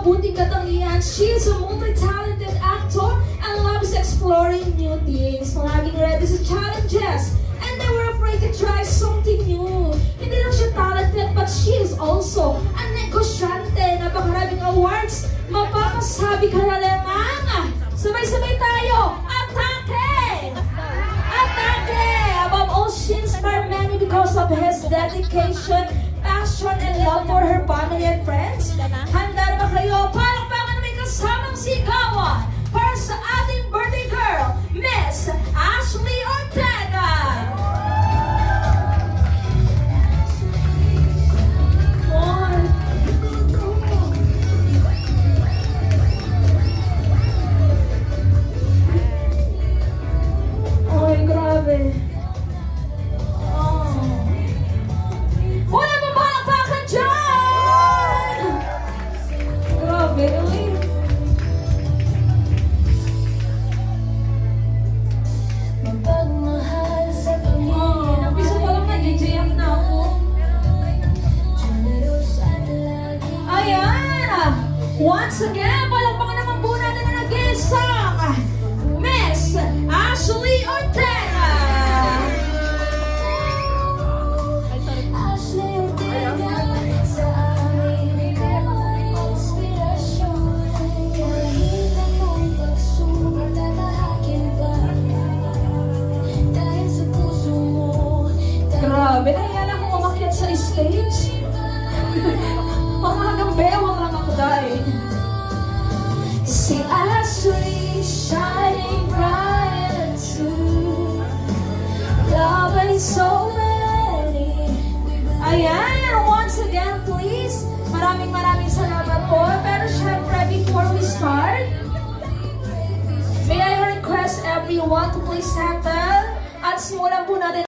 mabuting katangian. She is a multi-talented actor and loves exploring new things. Palaging ready sa challenges and never afraid to try something new. Hindi lang siya talented but she is also a negosyante. Napakaraming awards. Mapapasabi ka na lamang. Sabay-sabay tayo. Atake! Atake! Above all, she inspired many because of his dedication, passion, and love for her family and friends. Handa na ba kayo? Palakpakan na may kasamang sigawan para sa ating birthday girl, Miss Ashley Ortega! Ay, grabe. Wala pa palakpakan dyan! Grabe, uy. Mapagmahal sa pamilya. Napiso pa lang nag-JM na ako. Generous at lagi. Ayan! Once again, palakpakan naman po natin na nag-isang Miss Ashley Ortega! Ashley Ortega, sa amin ikaw ay inspirasyon. Kahit anong pagsubok, tatahakin pa. Dahil sa puso mo, Grabe, nahiyan akong umakyat sa stage. Pamahagang bewang lang ako dahil. si Ashley shining bright too. Love is so many. Ayan, once again, please. Maraming salamat po. Pero syempre, before we start, may I request everyone to please settle at simulan po natin